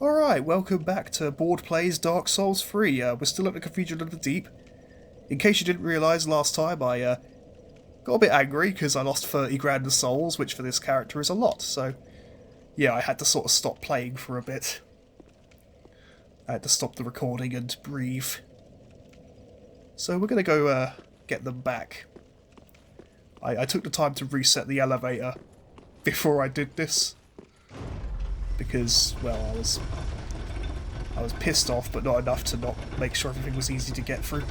Alright, welcome back to Board Plays Dark Souls 3. We're still at the Cathedral of the Deep. In case you didn't realise last time, I got a bit angry because I lost 30 grand of souls, which for this character is a lot, so yeah, I had to sort of stop playing for a bit. I had to stop the recording and breathe. So we're going to go get them back. I took the time to reset the elevator before I did this, because, well, I was pissed off, but not enough to not make sure everything was easy to get through.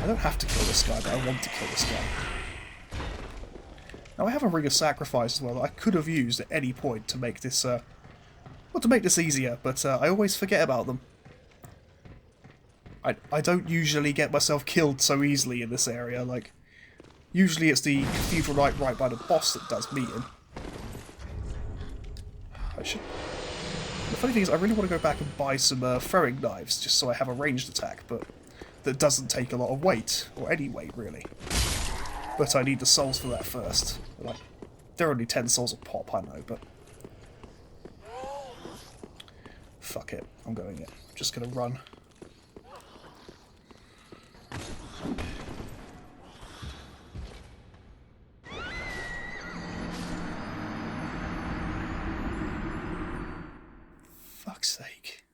I don't have to kill this guy, but I want to kill this guy. Now I have a Ring of Sacrifice as well that I could have used at any point to make this, well, to make this easier, but I always forget about them. I don't usually get myself killed so easily in this area, like, usually it's the Cathedral Knight right by the boss that does me in. The funny thing is, I really want to go back and buy some throwing knives, just so I have a ranged attack, but that doesn't take a lot of weight, or any weight, really. But I need the souls for that first. Like, they're only 10 souls a pop, I know, but... fuck it, I'm going in. I'm just gonna run. Fuck's sake.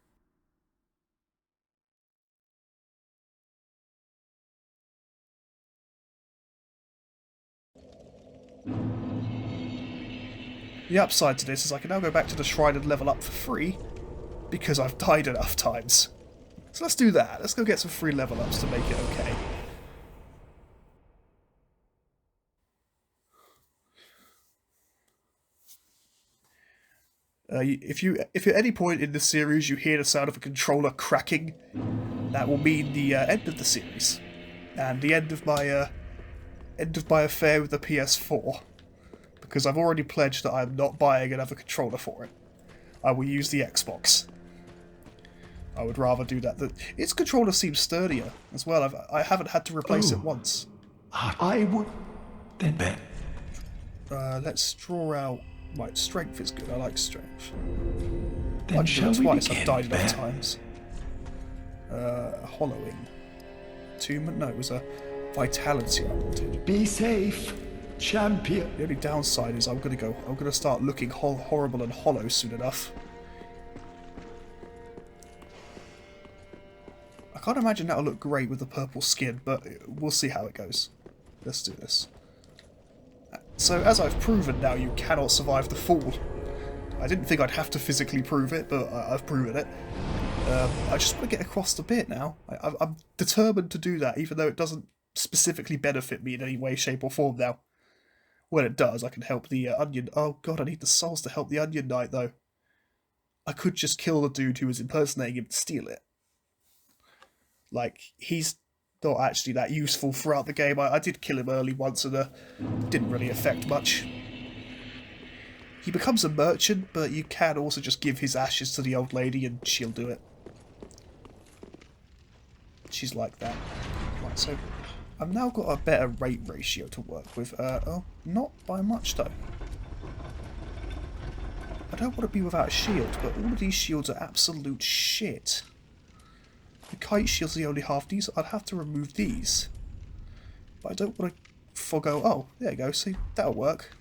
The upside to this is I can now go back to the shrine and level up for free, because I've died enough times. So let's do that. Let's go get some free level ups to make it okay. If at any point in this series you hear the sound of a controller cracking, that will mean the end of the series, and the end of my affair with the PS4, because I've already pledged that I'm not buying another controller for it. I will use the Xbox. I would rather do that. Its controller seems sturdier as well. I haven't had to replace it once. I would then bet. Let's draw out. Right, strength is good. I like strength. Then I've shall done it we twice. begin, I've died enough Ben? times. Hollowing. Attunement? No, it was a vitality I wanted. Be safe, champion. The only downside is I'm gonna start looking horrible and hollow soon enough. I can't imagine that'll look great with the purple skin, but we'll see how it goes. Let's do this. So, as I've proven now, you cannot survive the fall. I didn't think I'd have to physically prove it, but I've proven it. I just want to get across the bit now. I'm determined to do that, even though it doesn't specifically benefit me in any way, shape or form now. When it does, I can help the Onion... Oh god, I need the souls to help the Onion Knight, though. I could just kill the dude who was impersonating him to steal it. Like, he's not actually that useful throughout the game. I did kill him early once and didn't really affect much. He becomes a merchant, but you can also just give his ashes to the old lady and she'll do it. She's like that. Right, so I've now got a better rate ratio to work with. Oh, not by much though. I don't want to be without a shield, but all of these shields are absolute shit. The kite shield's the only half these. I'd have to remove these. But I don't want to forgo... Oh, there you go. See, that'll work.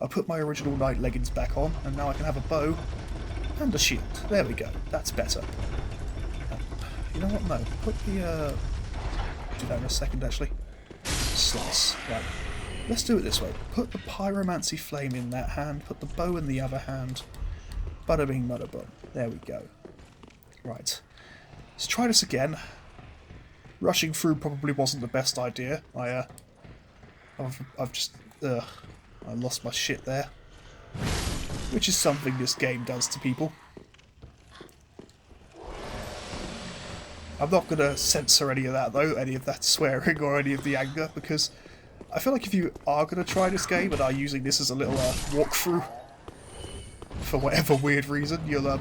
I put my original knight leggings back on, and now I can have a bow and a shield. There we go. That's better. You know what? No. Put the... do that in a second, actually. Slice. Right. Let's do it this way. Put the pyromancy flame in that hand. Put the bow in the other hand. Bada bing, bada boom. There we go. Right. Let's try this again. Rushing through probably wasn't the best idea. I lost my shit there. Which is something this game does to people. I'm not going to censor any of that though, any of that swearing or any of the anger, because I feel like if you are going to try this game and are using this as a little walkthrough, for whatever weird reason, you'll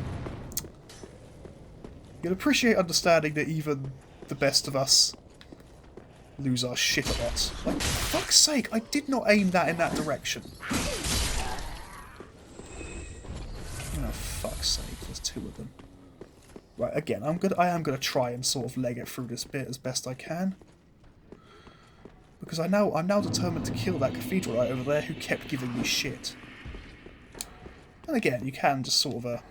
appreciate understanding that even the best of us lose our shit a lot. Like, for fuck's sake, I did not aim that in that direction. Oh, For fuck's sake, there's 2 of them. Right, again, I am gonna try and sort of leg it through this bit as best I can. Because I'm now determined to kill that cathedral right over there who kept giving me shit. And again, you can just sort of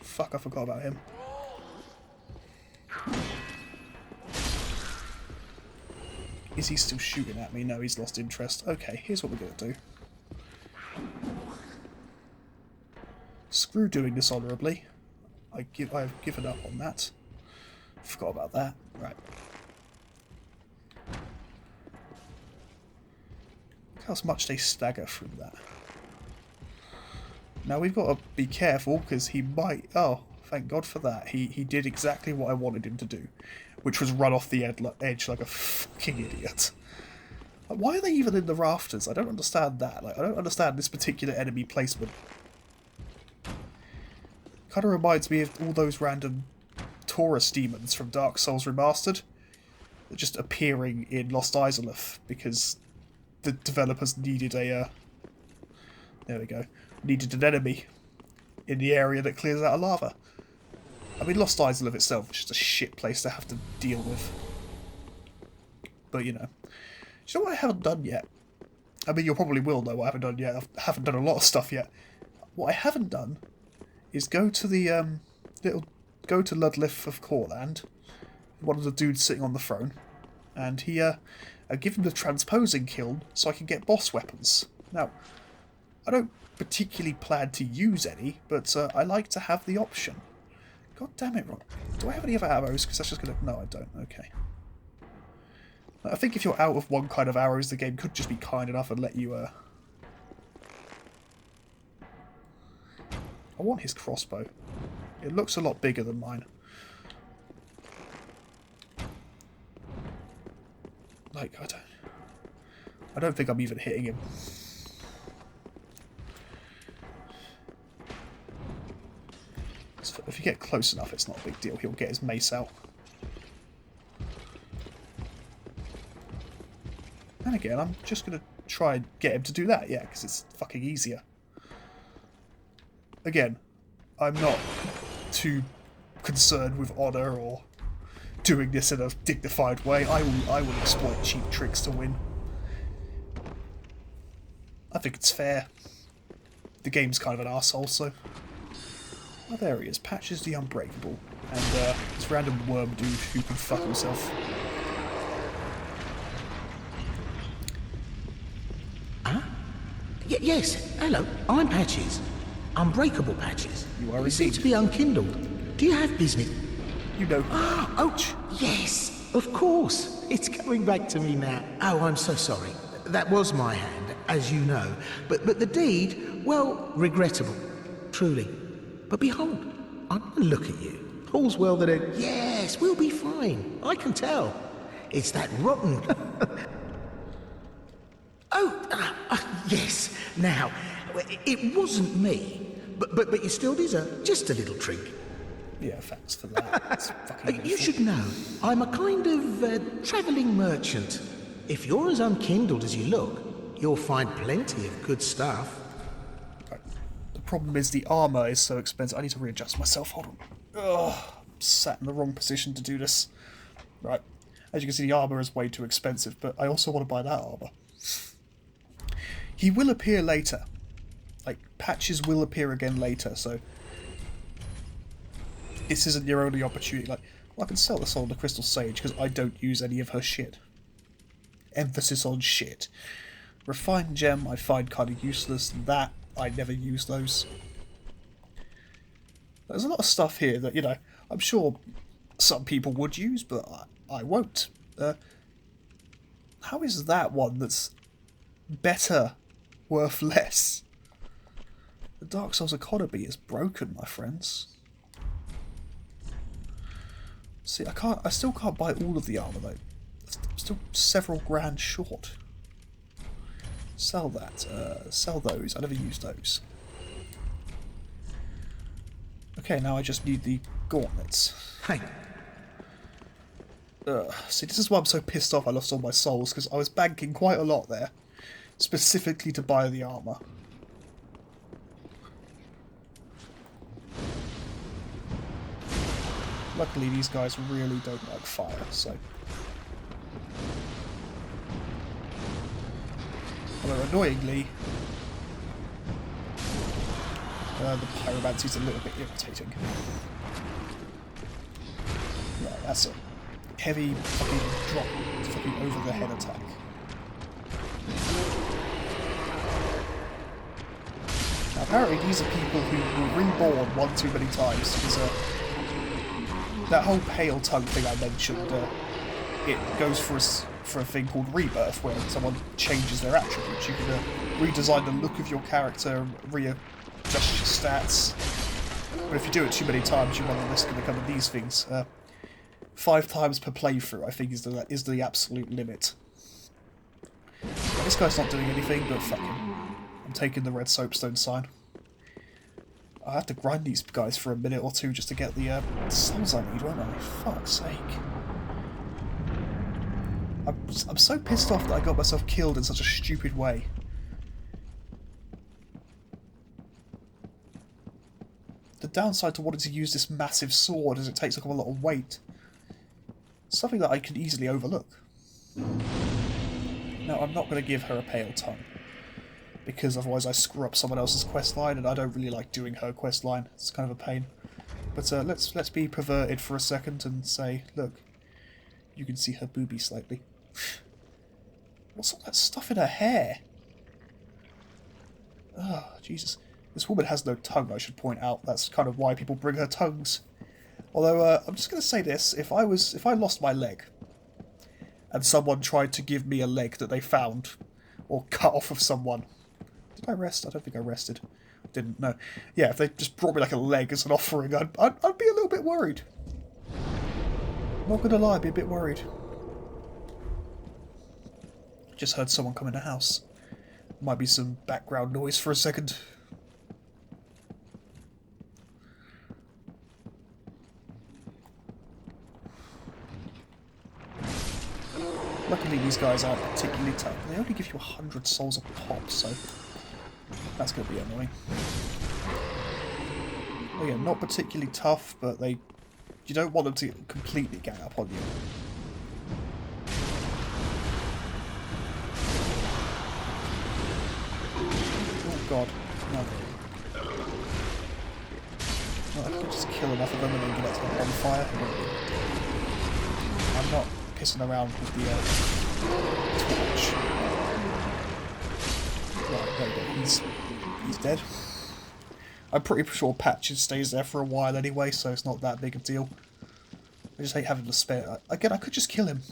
fuck, I forgot about him. Is he still shooting at me? No, he's lost interest. Okay, here's what we're gonna do. Screw doing this honourably. I've given up on that. Forgot about that. Right. Look how much they stagger through that. Now we've got to be careful because he might... Oh, thank God for that. He did exactly what I wanted him to do, which was run off the edge like a fucking idiot. Like, why are they even in the rafters? I don't understand that. Like, I don't understand this particular enemy placement. Kind of reminds me of all those random Taurus demons from Dark Souls Remastered. They're just appearing in Lost Izalith because the developers needed a... there we go. Needed an enemy in the area that clears out of lava. I mean, Lost Izalith itself is just a shit place to have to deal with. But, you know. Do you know what I haven't done yet? I mean, you probably will know what I haven't done yet. I haven't done a lot of stuff yet. What I haven't done is go to the go to Ludlif of Courland, one of the dudes sitting on the throne, and he I give him the transposing kiln so I can get boss weapons. Now, I don't particularly plan to use any, but I like to have the option. God damn it, Ron. Do I have any other arrows? Because that's just gonna... No, I don't. Okay. I think if you're out of one kind of arrows, the game could just be kind enough and let you... I want his crossbow. It looks a lot bigger than mine. Like, I don't think I'm even hitting him. So if you get close enough, it's not a big deal. He'll get his mace out. And again, I'm just going to try and get him to do that, yeah, because it's fucking easier. Again, I'm not too concerned with honour or doing this in a dignified way. I will exploit cheap tricks to win. I think it's fair. The game's kind of an arsehole, so... Oh, there he is. Patches the Unbreakable. And this random worm dude who can fuck himself. Huh? Yes, hello. I'm Patches. Unbreakable Patches. You are You seem indeed. to be unkindled. Do you have business? You know. Ouch! Yes, of course. It's coming back to me now. Oh, I'm so sorry. That was my hand, as you know. But the deed, well, regrettable. Truly. But behold, I'm going to look at you. All's well that it... Yes, we'll be fine. I can tell. It's that rotten... yes. Now, it wasn't me. But you still deserve just a little treat. Yeah, thanks for that. That's fucking You should know, I'm a kind of travelling merchant. If you're as unkindled as you look, you'll find plenty of good stuff. Right. The problem is the armour is so expensive. I need to readjust myself. Hold on. Ugh, I'm sat in the wrong position to do this. Right. As you can see, the armour is way too expensive, but I also want to buy that armour. He will appear later. Like, Patches will appear again later, so... This isn't your only opportunity. Like, well, I can sell the Soul of the Crystal Sage because I don't use any of her shit. Emphasis on shit. Refined Gem I find kind of useless. That, I never use those. There's a lot of stuff here that, you know, I'm sure some people would use, but I won't. How is that one that's better worth less? The Dark Souls economy is broken, my friends. See, I still can't buy all of the armour though. I'm still several grand short. Sell that. Sell those. I never use those. Okay, now I just need the gauntlets. Hey. See, this is why I'm so pissed off I lost all my souls, because I was banking quite a lot there, specifically to buy the armour. Luckily, these guys really don't like fire, so... Although, annoyingly, the pyromancy's a little bit irritating. Right, that's it. Heavy fucking drop, fucking over-the-head attack. Now, apparently these are people who were reborn one too many times, because that whole pale tongue thing I mentioned, it goes for a thing called rebirth, where someone changes their attributes. You can redesign the look of your character and readjust your stats. But if you do it too many times, you run the risk of becoming these things. 5 times per playthrough, I think, is the absolute limit. Now, this guy's not doing anything, but fuck him. I'm taking the red soapstone sign. I have to grind these guys for a minute or two just to get the souls I need, won't I? Fuck's sake. I'm so pissed off that I got myself killed in such a stupid way. The downside to wanting to use this massive sword is it takes up a lot of weight. Something that I can easily overlook. Now, I'm not going to give her a pale tongue, because otherwise I screw up someone else's questline, and I don't really like doing her questline. It's kind of a pain. But let's be perverted for a second and say, look, you can see her boobie slightly. What's all that stuff in her hair? Oh, Jesus. This woman has no tongue, I should point out. That's kind of why people bring her tongues. Although, I'm just going to say this. If I lost my leg, and someone tried to give me a leg that they found, or cut off of someone... Did I rest? I don't think I rested. Didn't, no. Yeah, if they just brought me like a leg as an offering, I'd be a little bit worried. Not going to lie, I'd be a bit worried. Just heard someone come in the house. Might be some background noise for a second. Luckily these guys aren't particularly tough. They only give you 100 souls a pop, so that's going to be annoying. Oh yeah, not particularly tough, but you don't want them to completely gang up on you. Oh god, no. Well, I could just kill enough of them and then get out to the bonfire. I'm not pissing around with the torch. Right, there we go. He's dead. I'm pretty sure Patches stays there for a while anyway, so it's not that big a deal. I just hate having to spare. Again, I could just kill him,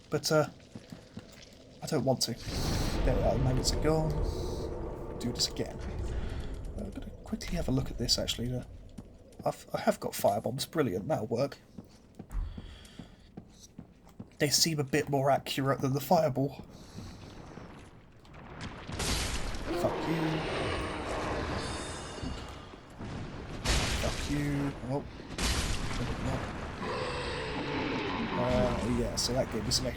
but I don't want to. There we are, the maggots are gone. Do this again. I'm going to quickly have a look at this actually. I have got firebombs, brilliant, that'll work. They seem a bit more accurate than the fireball. Fuck you. Fuck you. Oh. Yeah, so that gave me some.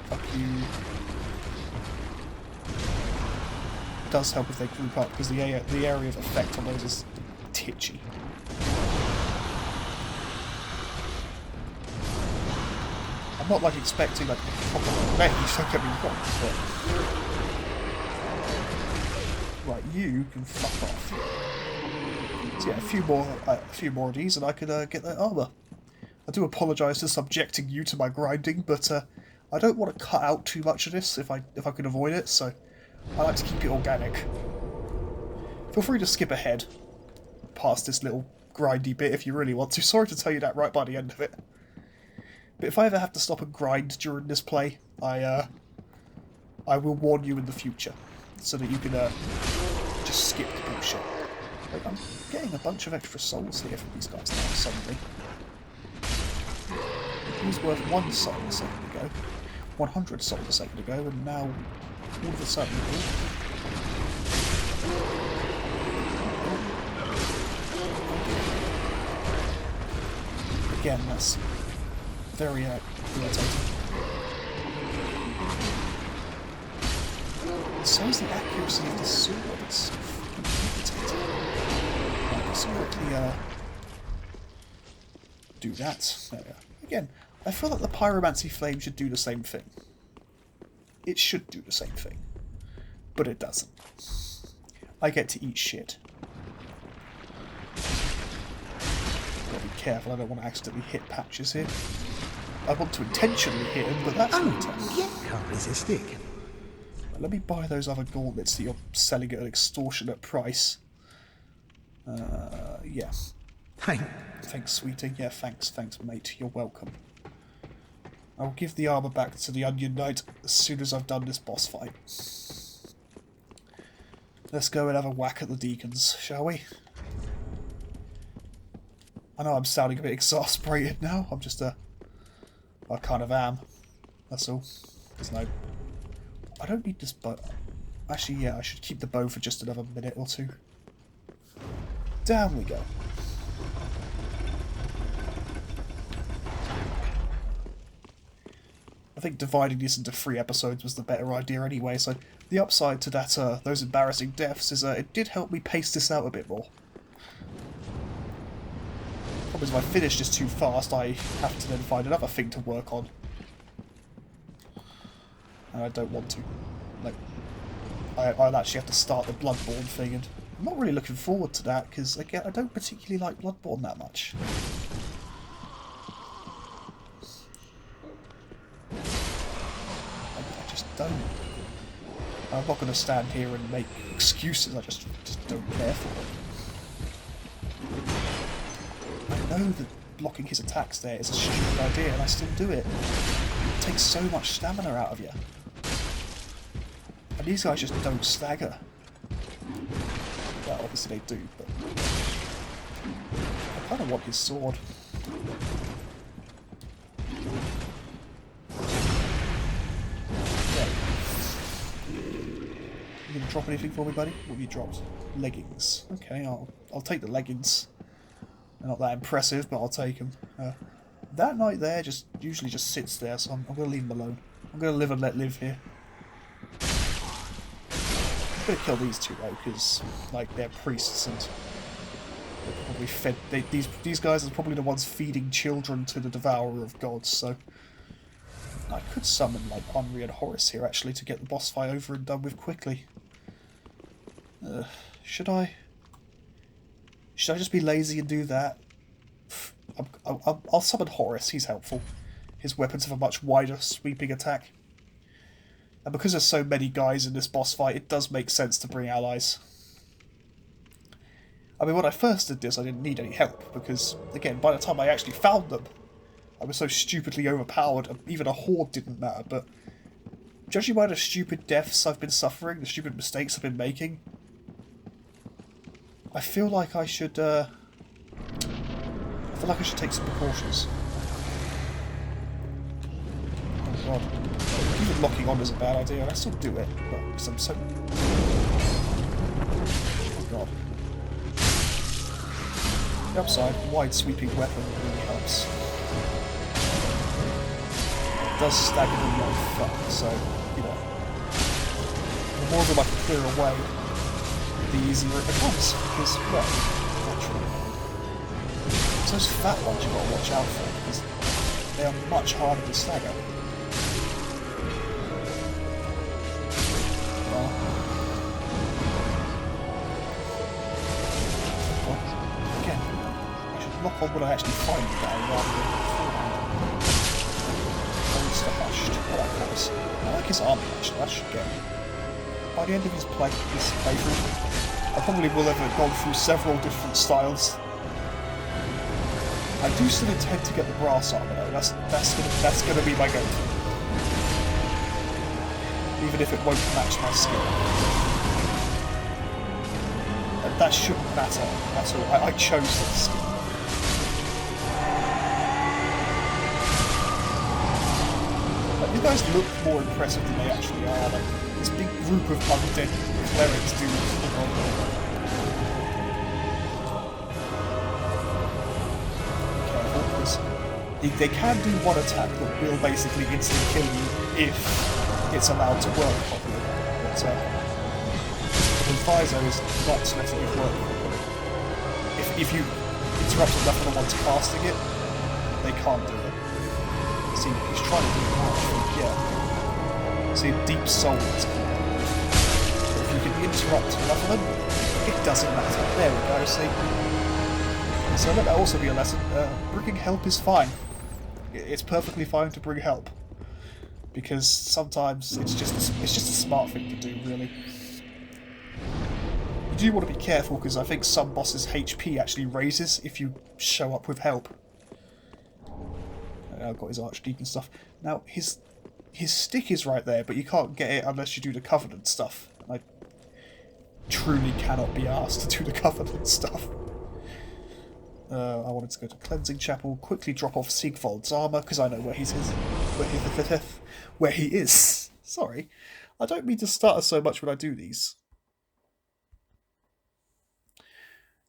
Fuck you. It does help if they group up, because the area of effect on those is titchy. I'm not like expecting like a proper range, don't get me wrong, but... Right, you can fuck off. So yeah, a few more of these and I could get that armour. I do apologise for subjecting you to my grinding, but I don't want to cut out too much of this if I can avoid it, so I like to keep it organic. Feel free to skip ahead past this little grindy bit if you really want to. Sorry to tell you that right by the end of it. But if I ever have to stop and grind during this play, I will warn you in the future, so that you can just skip the bullshit. Like, I'm getting a bunch of extra souls here from these guys now, suddenly. It was worth 1 soul a second ago, 100 souls a second ago, and now, all of a sudden... Again, that's very irritating. So is the accuracy of the sword. It's fucking irritating. Right, let's quickly do that. There we go. Again, I feel like the pyromancy flame should do the same thing. It should do the same thing. But it doesn't. I get to eat shit. Gotta be careful, I don't want to accidentally hit Patches here. I want to intentionally hit him, but that's not intense. Yeah, can't resist it. Let me buy those other gauntlets that you're selling at an extortionate price. Yeah. Thanks, sweetie. Yeah, thanks, mate. You're welcome. I'll give the armour back to the Onion Knight as soon as I've done this boss fight. Let's go and have a whack at the deacons, shall we? I know I'm sounding a bit exasperated now. I'm just I kind of am. That's all. There's no... I don't need this bow. Actually, yeah, I should keep the bow for just another minute or two. Down we go. I think dividing this into 3 episodes was the better idea anyway, so the upside to that, those embarrassing deaths is it did help me pace this out a bit more. Problem is if I finish this too fast, I have to then find another thing to work on. And I don't want to. Like, I'll actually have to start the Bloodborne thing, and I'm not really looking forward to that, because, again, I don't particularly like Bloodborne that much. I just don't. I'm not going to stand here and make excuses, I just don't care for it. I know that blocking his attacks there is a stupid idea, and I still do it. It takes so much stamina out of you. And these guys just don't stagger. Well, obviously they do, but... I kind of want his sword. Yeah. You gonna drop anything for me, buddy? What have you dropped? Leggings. Okay, I'll take the leggings. They're not that impressive, but I'll take them. That knight there usually just sits there, so I'm going to leave him alone. I'm going to live and let live here. I'm going to kill these two though, because like they're priests and they're probably fed. These guys are probably the ones feeding children to the devourer of gods. So I could summon like Henri and Horace here actually to get the boss fight over and done with quickly. Should I? Should I just be lazy and do that? I'll summon Horace, he's helpful. His weapons have a much wider sweeping attack. And because there's so many guys in this boss fight, it does make sense to bring allies. I mean, when I first did this, I didn't need any help, because, again, by the time I actually found them, I was so stupidly overpowered, even a horde didn't matter, but judging by the stupid deaths I've been suffering, the stupid mistakes I've been making, I feel like I should, take some precautions. Oh god. Even locking on is a bad idea, and I still do it, but because I'm so... Oh god. The upside, wide sweeping weapon really helps. It does stagger them like fuck, so, you know. The more of them I can clear away, the easier it becomes, because, well, naturally. It's those fat ones you've got to watch out for, because they are much harder to stagger. Well, again, I should lock on when I actually find the guy rather than beforehand. Monster hushed. I like Horace. I like his army actually, that should get me. By the end of this playthrough, I probably will have gone through several different styles. I do still intend to get the brass armor though. That's gonna be my go-to. Even if it won't match my skill. And that shouldn't matter at all. I chose that skill. Like, you guys look more impressive than they actually are. Like, this big group of undead clerics do careful, because they can do one attack that will basically instantly kill you if it's allowed to work properly. But the Viso is not letting it work properly. If you interrupt enough of the ones casting it, they can't do it. See, he's trying to do it now, I think, yeah. See, Deep Soul is called. If you can interrupt enough of them, it doesn't matter. There we go, see? So let that also be a lesson. Bringing help is fine. It's perfectly fine to bring help. Because sometimes it's just a smart thing to do, really. You do want to be careful, because I think some bosses' HP actually raises if you show up with help. I've got his Archdeacon stuff. Now, his stick is right there, but you can't get it unless you do the Covenant stuff. I truly cannot be asked to do the Covenant stuff. I wanted to go to Cleansing Chapel, quickly drop off Sigvald's armour, because I know where he is. Where he is. Sorry. I don't mean to stutter so much when I do these.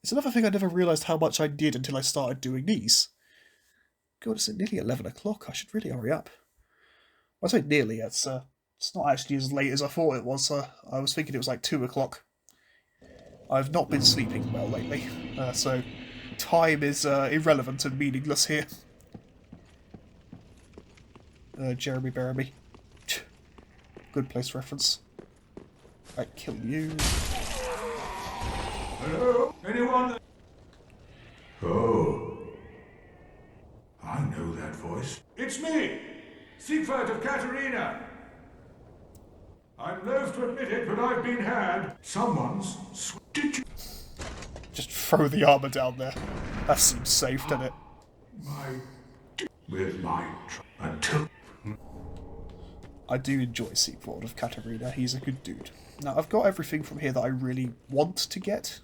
It's another thing I never realised how much I did until I started doing these. God, it's nearly 11 o'clock. I should really hurry up. I say nearly, it's not actually as late as I thought it was. I was thinking it was like 2 o'clock. I've not been sleeping well lately, so time is irrelevant and meaningless here. Jeremy Beremy. Good place reference. I kill you. Hello? Anyone? Oh, I know that voice. It's me, Siegfried of Caterina. I'm loath to admit it, but I've been had. Someone's... Did you... Just throw the armour down there. That seems safe, doesn't it? With my... Until... I do enjoy Siegfried of Caterina. He's a good dude. Now, I've got everything from here that I really want to get.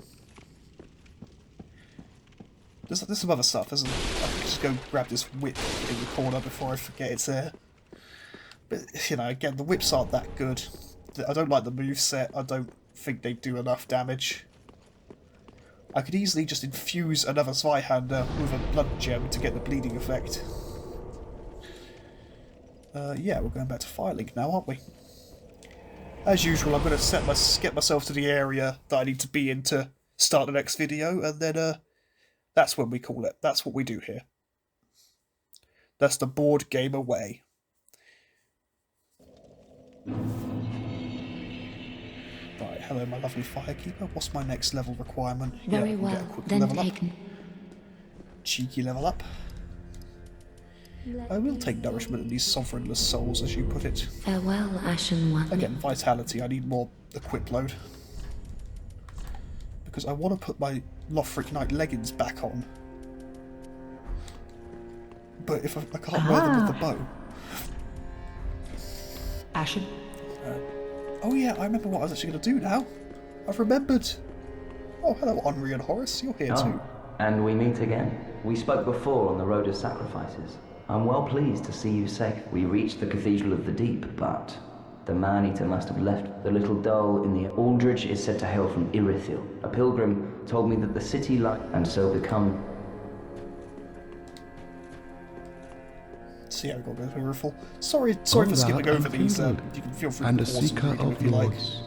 There's some other stuff, isn't there? I can just go grab this whip in the corner before I forget it's there. But, you know, again, the whips aren't that good. I don't like the moveset. I don't think they do enough damage. I could easily just infuse another Zweihander with a blood gem to get the bleeding effect. Yeah, we're going back to Firelink now, aren't we? As usual, I'm going to get myself to the area that I need to be in to start the next video, and then that's when we call it. That's what we do here. That's the board game away. Right, hello my lovely Firekeeper. What's my next level requirement? Very we'll get a well, quick then level taken. up. Cheeky level up. I will take nourishment in these sovereignless souls, as you put it. Farewell, Ashen One. Again, vitality. I need more equip load. Because I want to put my Lothric Knight leggings back on. But if I can't wear them with the bow. Ashen? Oh yeah, I remember what I was actually going to do now. I've remembered. Oh, hello Henri and Horace. You're here too. And we meet again. We spoke before on the Road of Sacrifices. I'm well pleased to see you safe. We reached the Cathedral of the Deep, but the man-eater must have left the little dell in the... Aldridge is said to hail from Irithyll. A pilgrim told me that the city light and so become... See how we got to go to Irithyll. Sorry for skipping over these. You can feel free and to a pause seeker and read them of if you like. lords.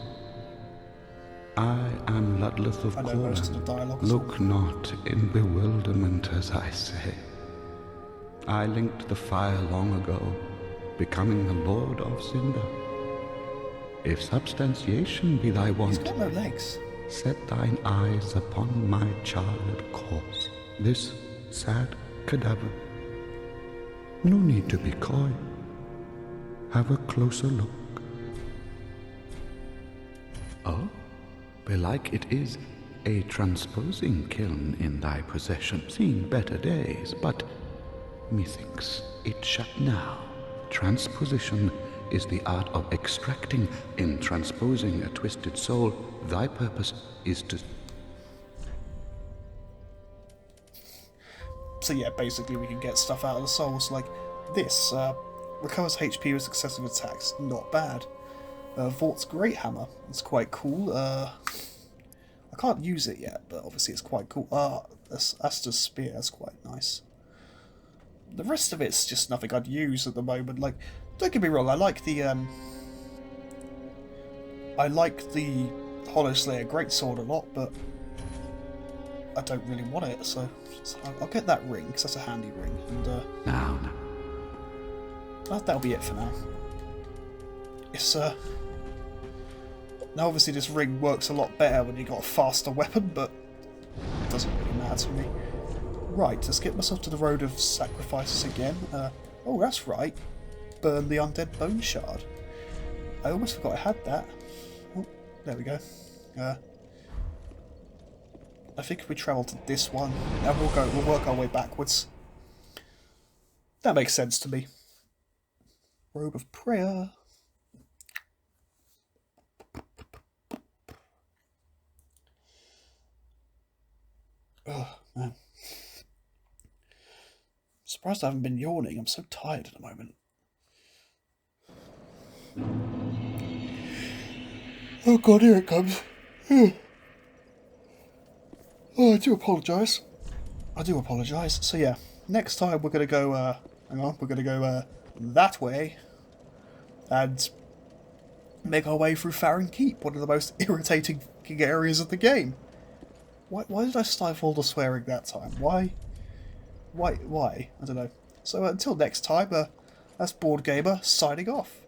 I am Ludleth of I know most of the Corn. dialogue. Look not in bewilderment as I say. I linked the fire long ago, becoming the Lord of Cinder. If substantiation be thy He's want, got no legs. set thine eyes upon my charred corpse, this sad cadaver. No need to be coy. Have a closer look. Oh, belike it is a transposing kiln in thy possession. Seen better days, but methinks it shut now. Transposition is the art of extracting. In transposing a twisted soul, thy purpose is to... So yeah, basically we can get stuff out of the souls like this. Recovers HP with successive attacks. Not bad. Vort's Great Hammer. It's quite cool. I can't use it yet, but obviously it's quite cool. Asta's Spear is quite nice. The rest of it's just nothing I'd use at the moment. Like, don't get me wrong, I like the Hollow Slayer Greatsword a lot, but I don't really want it, so I'll get that ring, because that's a handy ring, and Now. that'll be it for now. It's, now obviously this ring works a lot better when you got a faster weapon, but it doesn't really matter to me. Right, let's get myself to the road of sacrifices again. Oh, that's right. Burn the undead bone shard. I almost forgot I had that. Oh, there we go. I think if we travel to this one, and we'll work our way backwards. That makes sense to me. Robe of prayer. Oh man. Surprised I haven't been yawning. I'm so tired at the moment. Oh god, here it comes. Oh, I do apologise. So yeah, next time we're going to go, hang on, we're going to go that way and make our way through Farron Keep, one of the most irritating areas of the game. Why did I stifle the swearing that time? Why? I don't know. So until next time, that's Board Gamer signing off.